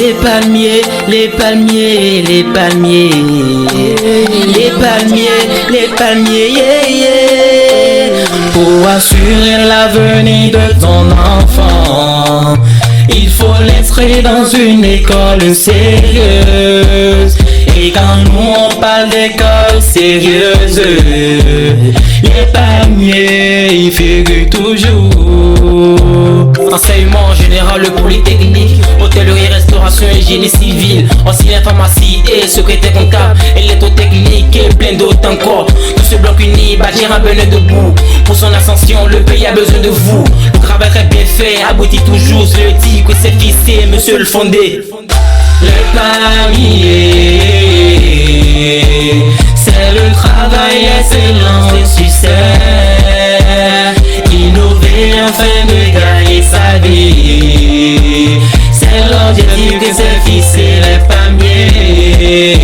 Les palmiers, les palmiers, les palmiers, les palmiers, les palmiers, yeah, yeah. Pour assurer l'avenir de ton enfant, il faut l'inscrire dans une école sérieuse. Et quand nous on parle d'école sérieuse, les palmiers y figurent toujours. Enseignement général, le polytechnique, hôtellerie, restauration et génie civil, ancienne pharmacie et secrétaire comptable, électrotechnique et plein d'autres encore. Tout ce bloc uni, bâtir un bonheur debout. Pour son ascension, le pays a besoin de vous. Le travail très bien fait aboutit toujours. Je le dis que c'est fixé, monsieur le fondé. Le palmier, c'est le travail excellent et succès. Innover afin de gagner sa vie, c'est l'objectif que s'est fixé les palmiers.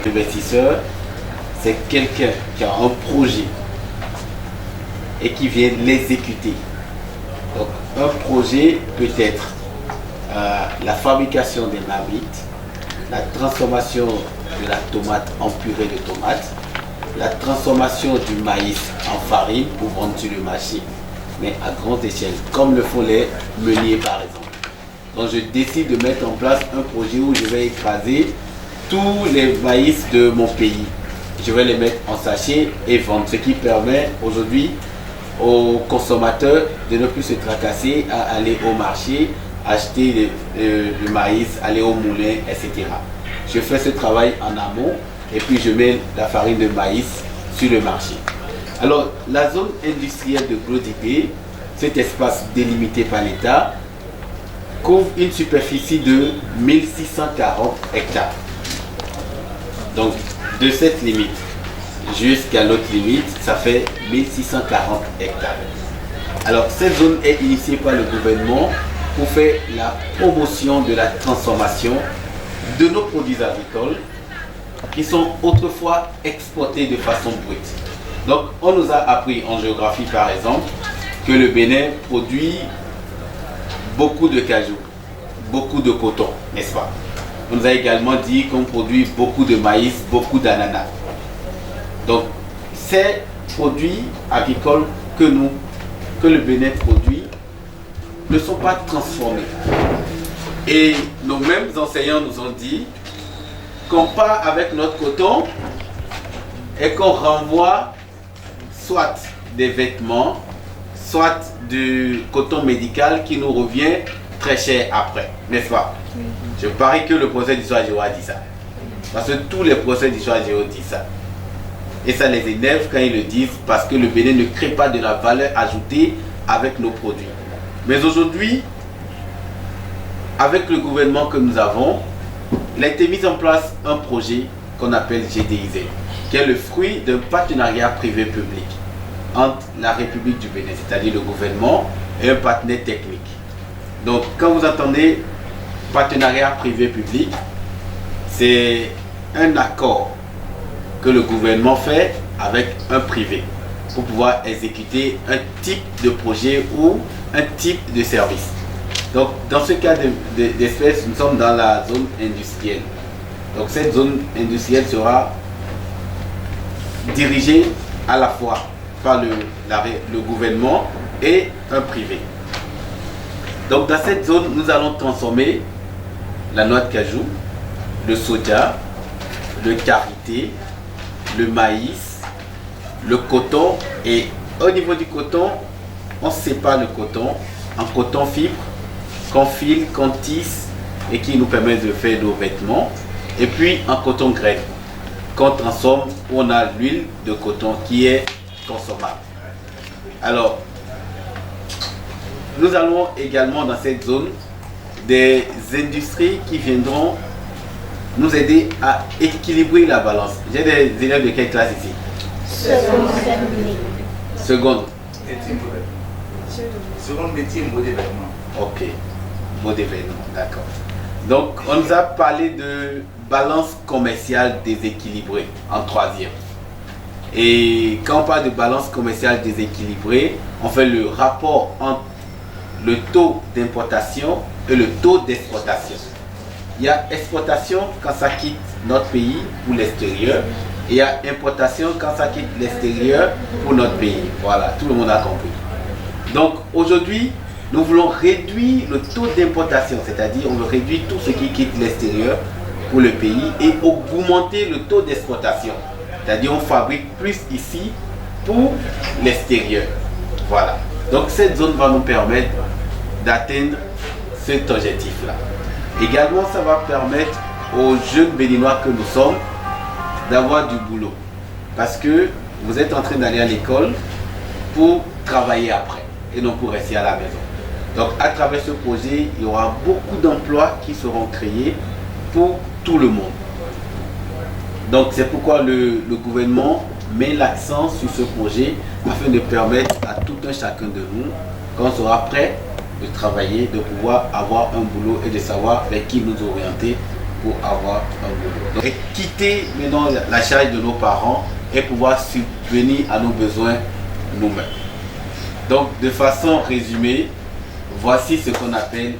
L'investisseur, c'est quelqu'un qui a un projet et qui vient l'exécuter. Donc un projet peut être la fabrication des marmites, la transformation de la tomate en purée de tomate, la transformation du maïs en farine pour vendre sur le marché, mais à grande échelle, comme le font les meuniers par exemple. Donc je décide de mettre en place un projet où je vais écraser tous les maïs de mon pays. Je vais les mettre en sachet et vendre, ce qui permet aujourd'hui aux consommateurs de ne plus se tracasser à aller au marché, acheter le maïs, aller au moulin, etc. Je fais ce travail en amont et puis je mets la farine de maïs sur le marché. Alors la zone industrielle de Glodipé, cet espace délimité par l'État, couvre une superficie de 1640 hectares. Donc de cette limite jusqu'à l'autre limite, ça fait 1640 hectares. Alors cette zone est initiée par le gouvernement pour faire la promotion de la transformation de nos produits agricoles qui sont autrefois exportés de façon brute. Donc on nous a appris en géographie par exemple que le Bénin produit beaucoup de cajou, beaucoup de coton, n'est-ce pas? On nous a également dit qu'on produit beaucoup de maïs, beaucoup d'ananas. Donc, ces produits agricoles que le Bénin produit, ne sont pas transformés. Et nos mêmes enseignants nous ont dit qu'on part avec notre coton et qu'on renvoie soit des vêtements, soit du coton médical qui nous revient très cher après, n'est-ce pas? Je parie que le professeur d'histoire géo a dit ça. Parce que tous les professeurs d'histoire géo disent ça. Et ça les énerve quand ils le disent parce que le Bénin ne crée pas de la valeur ajoutée avec nos produits. Mais aujourd'hui, avec le gouvernement que nous avons, il a été mis en place un projet qu'on appelle GDIZ, qui est le fruit d'un partenariat privé-public entre la République du Bénin, c'est-à-dire le gouvernement, et un partenaire technique. Donc, quand vous entendez partenariat privé-public, c'est un accord que le gouvernement fait avec un privé pour pouvoir exécuter un type de projet ou un type de service. Donc, dans ce cas d'espèce, nous sommes dans la zone industrielle. Donc, cette zone industrielle sera dirigée à la fois par le gouvernement et un privé. Donc, dans cette zone, nous allons transformer la noix de cajou, le soja, le karité, le maïs, le coton, et au niveau du coton, on sépare le coton en coton fibre qu'on file, qu'on tisse et qui nous permet de faire nos vêtements, et puis en coton graine qu'on transforme où on a l'huile de coton qui est consommable. Alors, nous allons également dans cette zone des industries qui viendront nous aider à équilibrer la balance. J'ai des élèves de quelle classe ici? Seconde. Seconde métier, mot d'événement. Ok, mot d'événement, d'accord. Donc, on nous a parlé de balance commerciale déséquilibrée en troisième. Et quand on parle de balance commerciale déséquilibrée, on fait le rapport entre le taux d'importation et le taux d'exportation. Il y a exportation quand ça quitte notre pays pour l'extérieur. Et il y a importation quand ça quitte l'extérieur pour notre pays. Voilà, tout le monde a compris. Donc aujourd'hui, nous voulons réduire le taux d'importation, c'est-à-dire on veut réduire tout ce qui quitte l'extérieur pour le pays et augmenter le taux d'exportation. C'est-à-dire on fabrique plus ici pour l'extérieur. Voilà. Donc cette zone va nous permettre d'atteindre cet objectif-là. Également, ça va permettre aux jeunes Béninois que nous sommes d'avoir du boulot. Parce que vous êtes en train d'aller à l'école pour travailler après et non pour rester à la maison. Donc à travers ce projet, il y aura beaucoup d'emplois qui seront créés pour tout le monde. Donc c'est pourquoi le gouvernement met l'accent sur ce projet afin de permettre à tout un chacun de nous, quand on sera prêt de travailler, de pouvoir avoir un boulot et de savoir vers qui nous orienter pour avoir un boulot. Donc, quitter maintenant la charge de nos parents et pouvoir subvenir à nos besoins nous-mêmes. Donc de façon résumée, voici ce qu'on appelle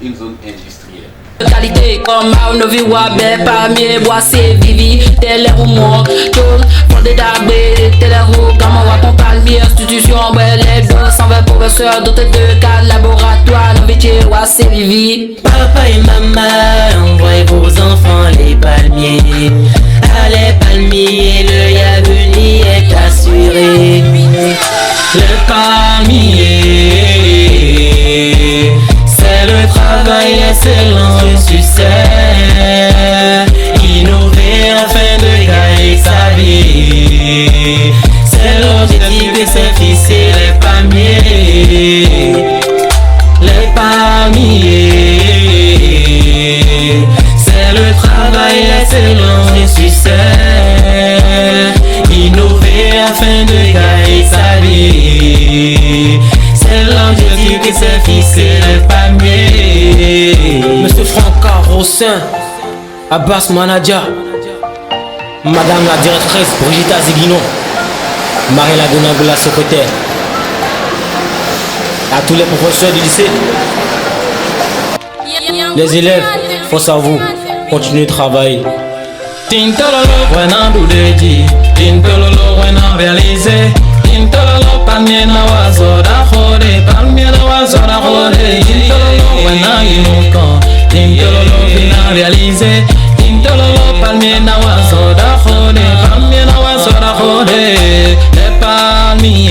une zone industrielle. Qualité comme no viwa be palmier bois c'est vivi tel ou moi tourne fondé d'arbre tel ou comme on ton palmier institution belle les 220 professeurs dotés de cas laboratoire no métier bois c'est vivi. Papa et maman envoyez vos enfants les palmiers. Allez palmiers, le avenir est assuré. Le palmier, c'est le travail excellent, le succès. Innover afin de gagner sa vie. C'est l'objectif de se fixer les palmiers. Les palmiers, c'est le travail excellent, le succès. Innover afin de gagner sa vie. C'est l'objectif qui s'est fixé le palmier. Monsieur Franca Rossin, Abbas Manadia, Madame la directrice Brigitte Aziguino, Marie Lagonagoula secrétaire, à tous les professeurs du lycée, les élèves, force à vous, continuez de travailler. Tintololo, buena dudeji, tintololo, buena réalisé. Tintololo, palmier na wazo da jode, palmier na wazo da jode. Tintololo, buena inukan, tintololo, fina réalisé. Tintololo, palmier na wazo da jode, palmier na wazo da jode. Les palmiers,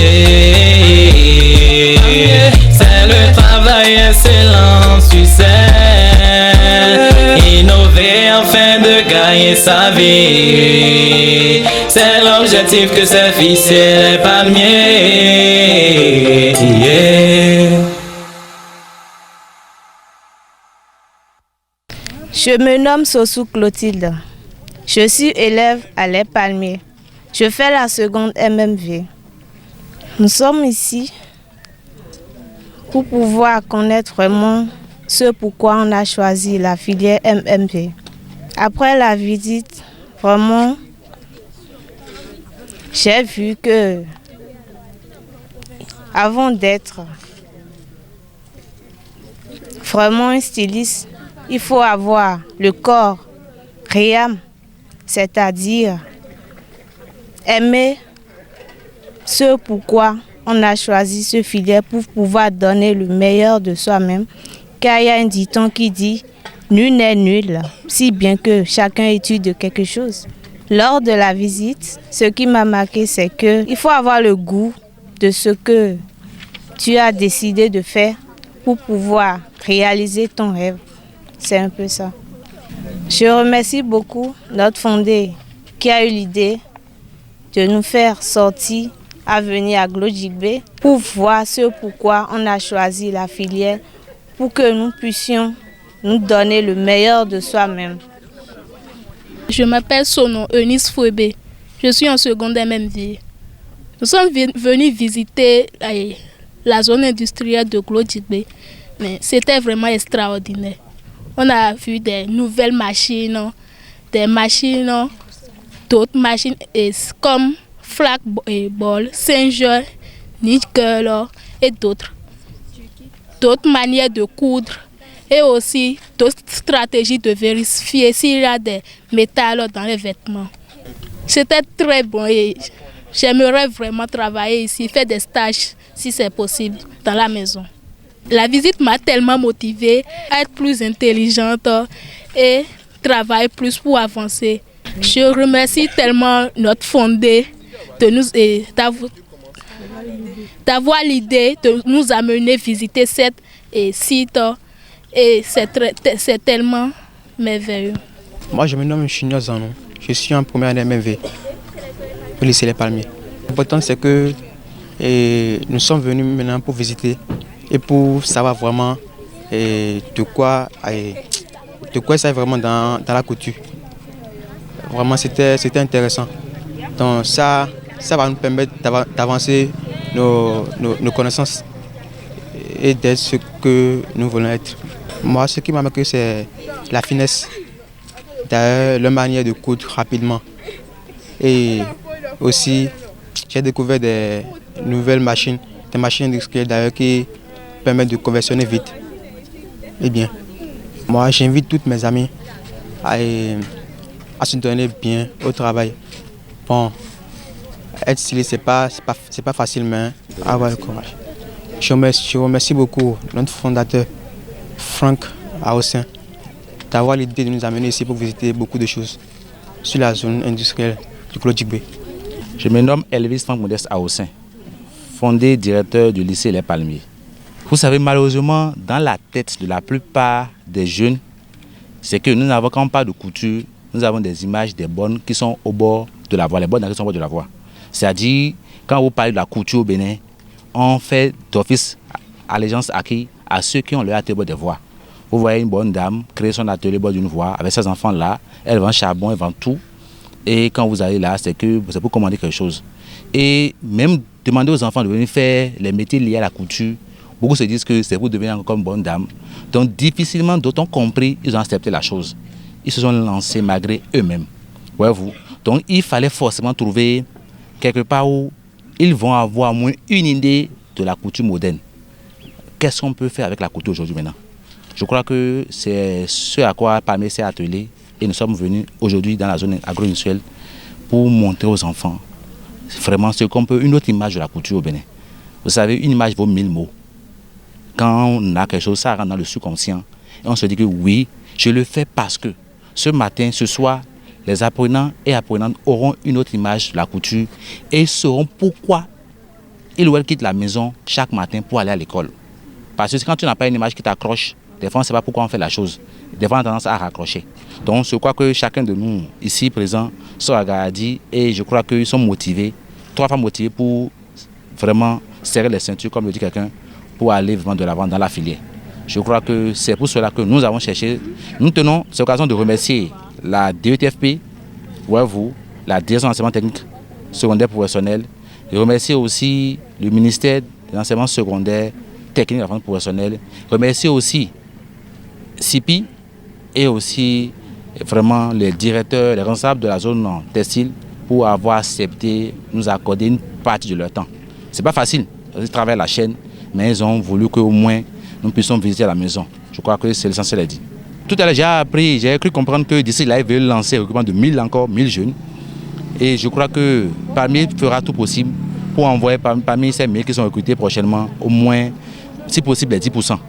c'est le travail excellent, succès. Innover afin de gagner sa vie. C'est l'objectif que s'est fixé les palmiers. Yeah. Je me nomme Sosou Clotilde. Je suis élève à Les Palmiers. Je fais la seconde MMV. Nous sommes ici pour pouvoir connaître vraiment ce pourquoi on a choisi la filière MMV. Après la visite, vraiment, j'ai vu que avant d'être vraiment un styliste, il faut avoir le corps réel, c'est-à-dire aimer ce pourquoi on a choisi ce filière pour pouvoir donner le meilleur de soi-même. Car il y a un dicton qui dit « Nul n'est nul », si bien que chacun étudie quelque chose. Lors de la visite, ce qui m'a marqué, c'est qu'il faut avoir le goût de ce que tu as décidé de faire pour pouvoir réaliser ton rêve. C'est un peu ça. Je remercie beaucoup notre fondé qui a eu l'idée de nous faire sortir à venir à Glodjigbe pour voir ce pourquoi on a choisi la filière pour que nous puissions nous donner le meilleur de soi-même. Je m'appelle Sono Eunice Fouébé. Je suis en seconde MMV. Nous sommes venus visiter la zone industrielle de Glodjigbe, mais c'était vraiment extraordinaire. On a vu des nouvelles machines, d'autres machines comme Flagboll, Saint-Jean, Nickel et d'autres. D'autres manières de coudre et aussi d'autres stratégies de vérifier s'il y a des métals dans les vêtements. C'était très bon et j'aimerais vraiment travailler ici, faire des stages si c'est possible dans la maison. La visite m'a tellement motivée à être plus intelligente et travailler plus pour avancer. Je remercie tellement notre fondé d'avoir l'idée de nous amener visiter cet site et c'est tellement merveilleux. Moi je me nomme Chignon Zanou, je suis en première année MV au lycée Les Palmiers. L'important c'est que nous sommes venus maintenant pour visiter et pour savoir vraiment de quoi ça est vraiment dans la couture. Vraiment c'était intéressant. Donc ça va nous permettre d'avancer nos connaissances et d'être ce que nous voulons être. Moi ce qui m'a marqué c'est la finesse, la manière de coudre rapidement. Et aussi j'ai découvert des nouvelles machines, des machines industrielles d'ailleurs qui permettent de conversionner vite et bien. Moi j'invite toutes mes amies à se donner bien au travail. Bon, être stylé c'est pas facile mais avoir le courage. Je remercie beaucoup notre fondateur Franck Aossin d'avoir l'idée de nous amener ici pour visiter beaucoup de choses sur la zone industrielle du Clos Djigbe. Je me nomme Elvis Franck Modeste Aossin, fondé directeur du lycée Les Palmiers. Vous savez, malheureusement, dans la tête de la plupart des jeunes, c'est que nous n'avons, quand on parle de couture, nous avons des images des bonnes qui sont au bord de la voie, les bonnes qui sont au bord de la voie. C'est-à-dire, quand vous parlez de la couture au Bénin, on fait d'office allégeance acquis à ceux qui ont leur atelier au bord des voies. Vous voyez une bonne dame créer son atelier au bord d'une voie avec ses enfants-là, elle vend charbon, elle vend tout. Et quand vous allez là, c'est pour commander quelque chose. Et même demander aux enfants de venir faire les métiers liés à la couture, beaucoup se disent que c'est pour devenir encore une bonne dame. Donc difficilement, d'autant compris, ils ont accepté la chose. Ils se sont lancés malgré eux-mêmes. Voyez-vous. Donc il fallait forcément trouver quelque part où ils vont avoir au moins une idée de la couture moderne. Qu'est-ce qu'on peut faire avec la couture aujourd'hui maintenant? Je crois que c'est ce à quoi Palmiers s'est attelé. Et nous sommes venus aujourd'hui dans la zone agro-industrielle pour montrer aux enfants vraiment ce qu'on peut, une autre image de la couture au Bénin. Vous savez, une image vaut 1000 mots. Quand on a quelque chose, ça rentre dans le subconscient. Et on se dit que oui, je le fais parce que ce matin, ce soir, les apprenants et apprenantes auront une autre image de la couture et sauront pourquoi ils ou elles quittent la maison chaque matin pour aller à l'école. Parce que quand tu n'as pas une image qui t'accroche, des fois on ne sait pas pourquoi on fait la chose. Des fois on a tendance à raccrocher. Donc je crois que chacun de nous ici présents sont à Garadi et je crois qu'ils sont motivés, 3 fois motivés pour vraiment serrer les ceintures, comme le dit quelqu'un, pour aller vraiment de l'avant dans la filière. Je crois que c'est pour cela que nous avons cherché. Nous tenons cette occasion de remercier la DETFP, vous, la direction d'enseignement technique secondaire professionnel, et remercier aussi le ministère de l'enseignement secondaire technique et professionnel, remercier aussi CIPI et aussi vraiment les directeurs, les responsables de la zone textile pour avoir accepté nous accorder une partie de leur temps. C'est pas facile, ils travaillent à la chaîne, mais ils ont voulu qu'au moins nous puissions visiter la maison. Je crois que c'est l'essentiel à dire. Tout à l'heure, j'ai cru comprendre que d'ici là, ils veulent lancer le recrutement de 1000 jeunes. Et je crois que Palmiers fera tout possible pour envoyer parmi ces 1000 qui sont recrutés prochainement, au moins, si possible, les 10%.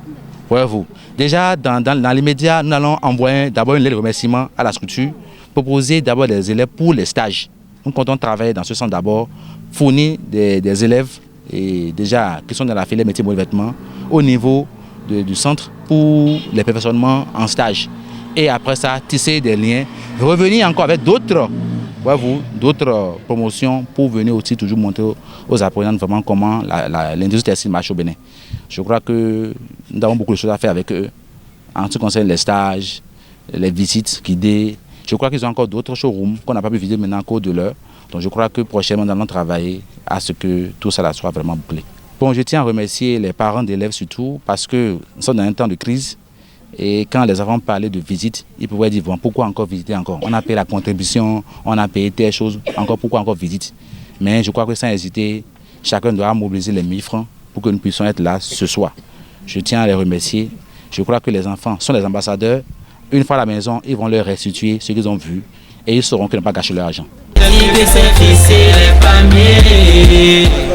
Voyez-vous. Déjà, dans les médias, nous allons envoyer d'abord une lettre de remerciement à la structure, proposer d'abord des élèves pour les stages. Nous comptons travailler dans ce sens d'abord, fournir des élèves et déjà qui sont dans la filière métier mode vêtements au niveau du centre pour les perfectionnements en stage. Et après ça, tisser des liens, revenir encore avec d'autres promotions pour venir aussi toujours montrer aux apprenants vraiment comment l'industrie textile marche au Bénin. Je crois que nous avons beaucoup de choses à faire avec eux en ce qui concerne les stages, les visites guidées. Je crois qu'ils ont encore d'autres showrooms qu'on n'a pas pu visiter maintenant à cause de l'heure. Donc je crois que prochainement nous allons travailler à ce que tout ça soit vraiment bouclé. Bon, je tiens à remercier les parents d'élèves surtout parce que nous sommes dans un temps de crise et quand les enfants parlaient de visite, ils pouvaient dire bon, pourquoi encore visiter encore? On a payé la contribution, on a payé telle chose, encore pourquoi encore visite? Mais je crois que sans hésiter, chacun doit mobiliser les 1000 francs pour que nous puissions être là ce soir. Je tiens à les remercier. Je crois que les enfants sont les ambassadeurs. Une fois à la maison, ils vont leur restituer ce qu'ils ont vu et ils sauront qu'ils n'ont pas gâché leur argent. Les palmiers.